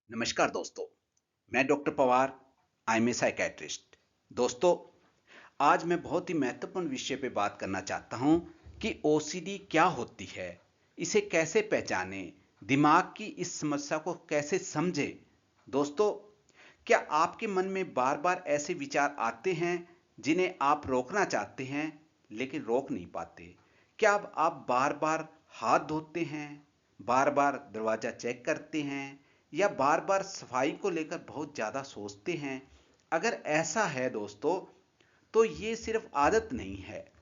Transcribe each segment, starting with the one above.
नमस्कार दोस्तों, मैं doctor Pawar, I am a psychiatrist. दोस्तों, आज मैं बहुत ही महत्वपूर्ण विषय पे बात करना चाहता हूँ कि ओसीडी क्या होती है, इसे कैसे पहचानें, दिमाग की इस समस्या को कैसे समझें। दोस्तों, क्या आपके मन में बार-बार ऐसे विचार आते हैं जिन्हें आप रोकना चाहते हैं लेकिन रोक नहीं पाते? क्या अब आप बार-बार हाथ धोते हैं, बार-बार दरवाजा चेक करते हैं या बार-बार सफाई को लेकर बहुत ज़्यादा सोचते हैं? अगर ऐसा है दोस्तों, तो ये सिर्फ आदत नहीं है,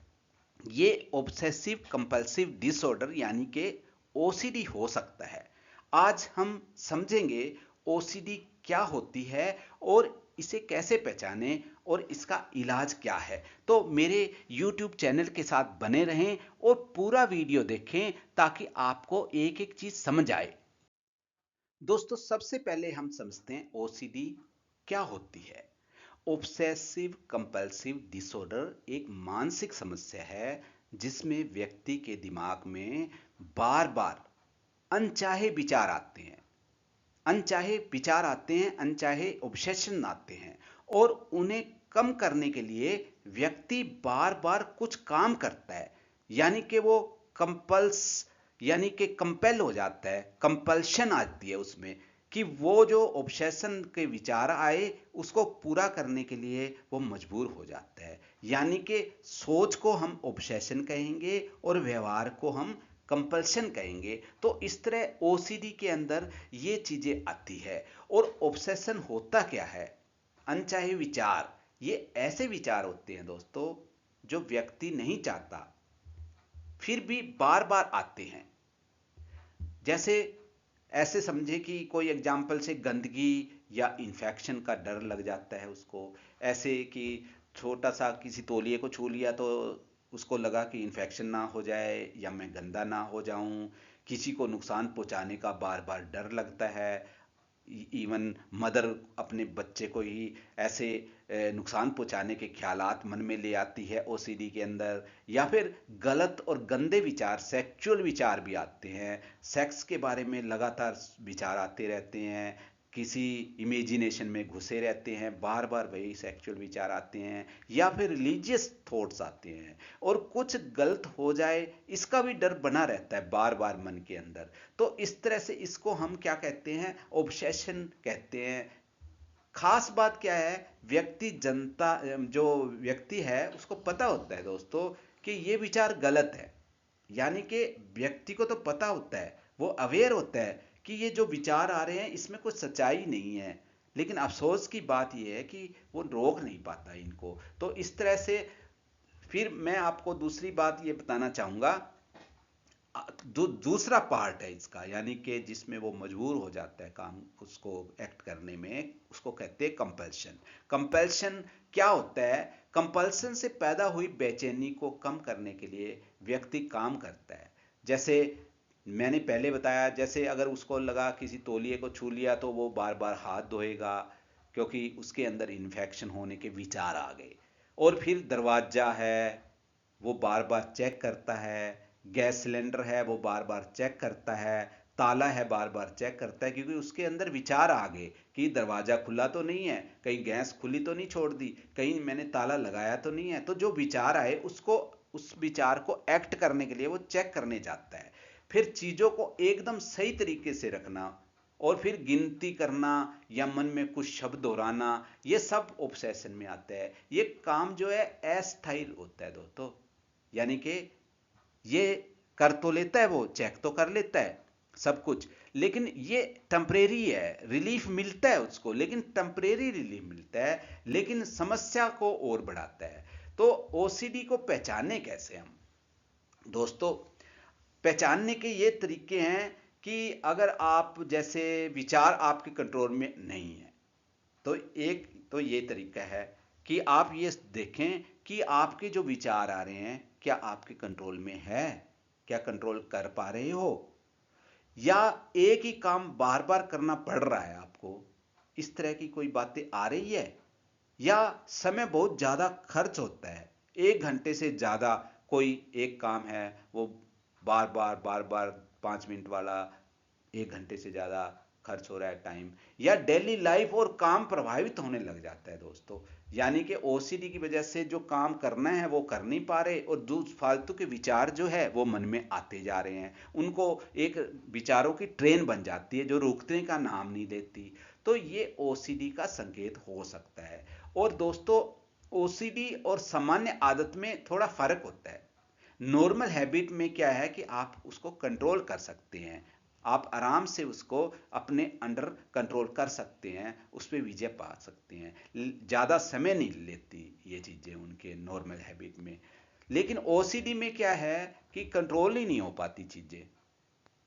ये ऑब्सेसिव कंपल्सिव डिसऑर्डर यानी कि ओसीडी हो सकता है। आज हम समझेंगे ओसीडी क्या होती है और इसे कैसे पहचानें और इसका इलाज क्या है। तो मेरे यूट्यूब चैनल के साथ बने रहें और पूरा वीडियो देखें ताकि आपको एक एक चीज समझ आए। दोस्तों, सबसे पहले हम समझते हैं ओसीडी क्या होती है। ऑब्सेसिव कंपल्सिव डिसऑर्डर एक मानसिक समस्या है जिसमें व्यक्ति के दिमाग में बार बार अनचाहे विचार आते हैं, अनचाहे ऑब्सेशन आते हैं और उन्हें कम करने के लिए व्यक्ति बार बार कुछ काम करता है। यानी कि वो कंपल्स यानी कि कंपेल हो जाता है, कंपल्शन आती है उसमें कि वो जो ऑब्सेशन के विचार आए उसको पूरा करने के लिए वो मजबूर हो जाता है। यानी कि सोच को हम ऑब्सेशन कहेंगे और व्यवहार को हम कंपल्शन कहेंगे। तो इस तरह ओसीडी के अंदर ये चीजें आती है। और ऑब्सेशन होता क्या है? अनचाहे विचार, ये ऐसे विचार होते हैं दोस्तों जो व्यक्ति नहीं चाहता फिर भी बार बार आते हैं। जैसे ऐसे समझे कि कोई एग्जाम्पल से गंदगी या इन्फेक्शन का डर लग जाता है उसको। ऐसे कि छोटा सा किसी तौलिए को छू लिया तो उसको लगा कि इन्फेक्शन ना हो जाए या मैं गंदा ना हो जाऊं। किसी को नुकसान पहुंचाने का बार बार डर लगता है। इवन मदर अपने बच्चे को ही ऐसे नुकसान पहुंचाने के ख्यालात मन में ले आती है ओसीडी के अंदर। या फिर गलत और गंदे विचार, सेक्सुअल विचार भी आते हैं। सेक्स के बारे में लगातार विचार आते रहते हैं, किसी इमेजिनेशन में घुसे रहते हैं, बार बार वही सेक्सुअल विचार आते हैं। या फिर रिलीजियस थॉट्स आते हैं और कुछ गलत हो जाए इसका भी डर बना रहता है बार बार मन के अंदर। तो इस तरह से इसको हम क्या कहते हैं? ऑब्सेशन कहते हैं। खास बात क्या है, व्यक्ति जनता जो व्यक्ति है उसको पता होता है दोस्तों कि ये विचार गलत है। यानी कि व्यक्ति को तो पता होता है, वो अवेयर होता है कि ये जो विचार आ रहे हैं इसमें कुछ सच्चाई नहीं है। लेकिन अफसोस की बात यह है कि वो रोक नहीं पाता इनको। तो इस तरह से फिर मैं आपको दूसरी बात ये बताना चाहूंगा। दूसरा पार्ट है इसका, यानी कि जिसमें वो मजबूर हो जाता है काम उसको एक्ट करने में, उसको कहते हैं कंपल्शन। कंपल्शन क्या होता है? कंपल्शन से पैदा हुई बेचैनी को कम करने के लिए व्यक्ति काम करता है। जैसे मैंने पहले बताया, जैसे अगर उसको लगा किसी तौलिए को छू लिया तो वो बार बार हाथ धोएगा क्योंकि उसके अंदर इन्फेक्शन होने के विचार आ गए। और फिर दरवाजा है वो बार बार चेक करता है, गैस सिलेंडर है वो बार बार चेक करता है, ताला है बार बार चेक करता है क्योंकि उसके अंदर विचार आ गए कि दरवाजा खुला तो नहीं है, कहीं गैस खुली तो नहीं छोड़ दी, कहीं मैंने ताला लगाया तो नहीं है। तो जो विचार आए उसको, उस विचार को एक्ट करने के लिए वो चेक करने जाता है। फिर चीजों को एकदम सही तरीके से रखना और फिर गिनती करना या मन में कुछ शब्द दोहराना, ये सब ऑब्सेशन में आता है। ये काम जो है अस्थायी होता है दोस्तों। यानी कि ये कर तो लेता है, वो चेक तो कर लेता है सब कुछ, लेकिन ये टेम्परेरी है। रिलीफ मिलता है उसको, लेकिन टेम्परेरी रिलीफ मिलता है, लेकिन समस्या को और बढ़ाता है। तो ओसीडी को पहचाने कैसे हम? दोस्तों, पहचानने के ये तरीके हैं कि अगर आप जैसे विचार आपके कंट्रोल में नहीं है तो एक तो ये तरीका है कि आप ये देखें कि आपके जो विचार आ रहे हैं क्या आपके कंट्रोल में है, क्या कंट्रोल कर पा रहे हो, या एक ही काम बार बार करना पड़ रहा है आपको, इस तरह की कोई बातें आ रही है। या समय बहुत ज्यादा खर्च होता है, 1 घंटे से ज्यादा कोई एक काम है वो बार बार 5 मिनट वाला 1 घंटे से ज्यादा खर्च हो रहा है टाइम, या डेली लाइफ और काम प्रभावित होने लग जाता है दोस्तों। यानी कि ओसीडी की वजह से जो काम करना है वो कर नहीं पा रहे, और जो फालतू के विचार जो है वो मन में आते जा रहे हैं, उनको एक विचारों की ट्रेन बन जाती है जो रुकने का नाम नहीं देती। तो ये ओसीडी का संकेत हो सकता है। और दोस्तों, ओसीडी और सामान्य आदत में थोड़ा फर्क होता है। नॉर्मल हैबिट में क्या है कि आप उसको कंट्रोल कर सकते हैं, आप आराम से उसको अपने अंडर कंट्रोल कर सकते हैं, उस पर विजय पा सकते हैं। ज़्यादा समय नहीं लेती ये चीज़ें उनके नॉर्मल हैबिट में। लेकिन ओसीडी में क्या है कि कंट्रोल ही नहीं हो पाती चीज़ें,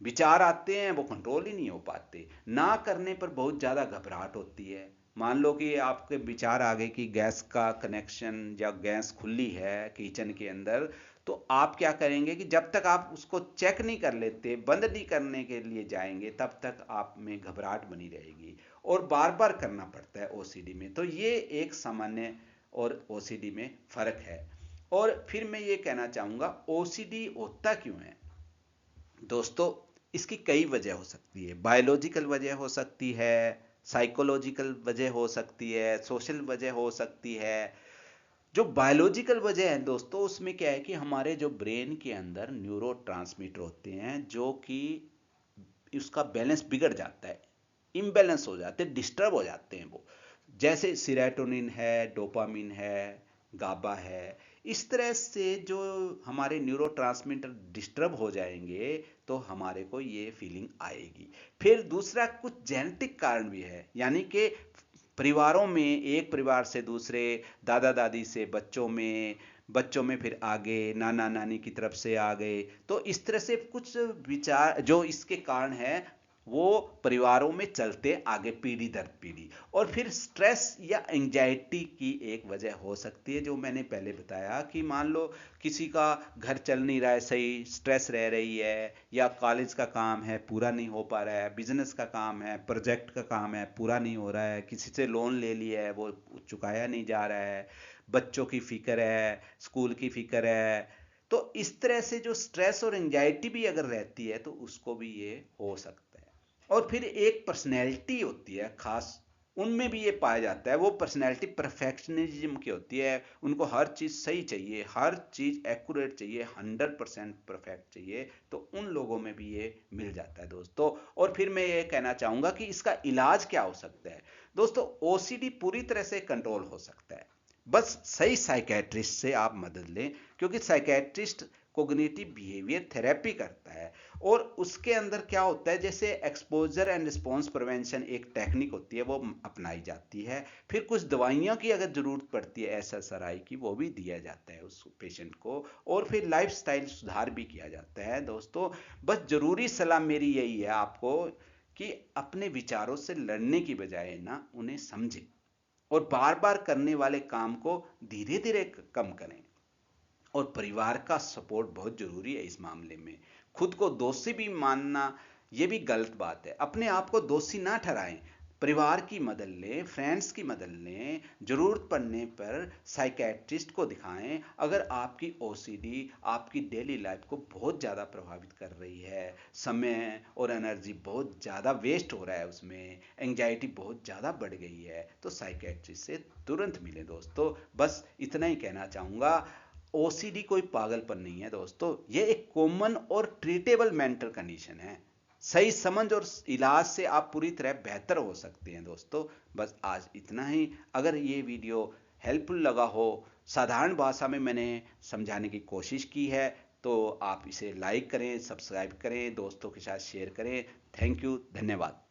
विचार आते हैं वो कंट्रोल ही नहीं हो पाते। ना करने पर बहुत ज़्यादा घबराहट होती है। मान लो कि आपके विचार आ गए कि गैस का कनेक्शन या गैस खुली है किचन के अंदर, तो आप क्या करेंगे कि जब तक आप उसको चेक नहीं कर लेते, बंद नहीं करने के लिए जाएंगे, तब तक आप में घबराहट बनी रहेगी और बार बार करना पड़ता है ओसीडी में। तो ये एक सामान्य और ओसीडी में फर्क है। और फिर मैं ये कहना चाहूँगा, ओसीडी होता क्यों है दोस्तों? इसकी कई वजह हो सकती है। बायोलॉजिकल वजह हो सकती है, साइकोलॉजिकल वजह हो सकती है, सोशल वजह हो सकती है। जो बायोलॉजिकल वजह है दोस्तों, उसमें क्या है कि हमारे जो ब्रेन के अंदर न्यूरोट्रांसमीटर होते हैं जो कि उसका बैलेंस बिगड़ जाता है, इम्बैलेंस हो जाते हैं, डिस्टर्ब हो जाते हैं वो। जैसे सीरोटोनिन है, डोपामिन है, गाबा है। इस तरह से जो हमारे न्यूरोट्रांसमीटर डिस्टर्ब हो जाएंगे तो हमारे को ये फीलिंग आएगी। फिर दूसरा, कुछ जेनेटिक कारण भी है, यानी कि परिवारों में, एक परिवार से दूसरे, दादा दादी से बच्चों में, बच्चों में फिर आगे नाना नानी की तरफ से आ गए। तो इस तरह से कुछ विचार जो इसके कारण है वो परिवारों में चलते आगे पीढ़ी दर पीढ़ी। और फिर स्ट्रेस या एंजाइटी की एक वजह हो सकती है, जो मैंने पहले बताया कि मान लो किसी का घर चल नहीं रहा है सही, स्ट्रेस रह रही है, या कॉलेज का काम है पूरा नहीं हो पा रहा है, बिजनेस का काम है, प्रोजेक्ट का काम है पूरा नहीं हो रहा है, किसी से लोन ले लिया है वो चुकाया नहीं जा रहा है, बच्चों की फिक्र है, स्कूल की फिक्र है। तो इस तरह से जो स्ट्रेस और एंजाइटी भी अगर रहती है तो उसको भी ये हो सकता है। और फिर एक पर्सनैलिटी होती है खास, उनमें भी ये पाया जाता है। वो पर्सनैलिटी परफेक्शनिज्म की होती है, उनको हर चीज़ सही चाहिए, हर चीज़ एक्यूरेट चाहिए, 100% परफेक्ट चाहिए। तो उन लोगों में भी ये मिल जाता है दोस्तों। और फिर मैं ये कहना चाहूँगा कि इसका इलाज क्या हो सकता है दोस्तों? ओसीडी पूरी तरह से कंट्रोल हो सकता है, बस सही साइकेट्रिस्ट से आप मदद लें, क्योंकि साइकेट्रिस्ट कोग्निटिव बिहेवियर थेरेपी करता है। और उसके अंदर क्या होता है, जैसे एक्सपोजर एंड रिस्पॉन्स प्रिवेंशन एक टेक्निक होती है, वो अपनाई जाती है। फिर कुछ दवाइयों की अगर जरूरत पड़ती है एसएसआरआई की, वो भी दिया जाता है उस पेशेंट को। और फिर लाइफस्टाइल सुधार भी किया जाता है दोस्तों। बस जरूरी सलाह मेरी यही है आपको कि अपने विचारों से लड़ने की बजाय ना उन्हें समझें, और बार बार करने वाले काम को धीरे धीरे कम करें। और परिवार का सपोर्ट बहुत जरूरी है इस मामले में। खुद को दोषी भी मानना ये भी गलत बात है, अपने आप को दोषी ना ठहराएं। परिवार की मदद लें, फ्रेंड्स की मदद लें, जरूरत पड़ने पर साइकेट्रिस्ट को दिखाएं। अगर आपकी ओसीडी आपकी डेली लाइफ को बहुत ज़्यादा प्रभावित कर रही है, समय और एनर्जी बहुत ज़्यादा वेस्ट हो रहा है, उसमें एंजाइटी बहुत ज़्यादा बढ़ गई है, तो साइकेट्रिस्ट से तुरंत मिलें दोस्तों। बस इतना ही कहना चाहूँगा। ओसीडी कोई पागलपन नहीं है दोस्तों, ये एक कॉमन और ट्रीटेबल मेंटल कंडीशन है। सही समझ और इलाज से आप पूरी तरह बेहतर हो सकते हैं दोस्तों। बस आज इतना ही। अगर ये वीडियो हेल्पफुल लगा हो, साधारण भाषा में मैंने समझाने की कोशिश की है, तो आप इसे लाइक करें, सब्सक्राइब करें, दोस्तों के साथ शेयर करें। थैंक यू, धन्यवाद।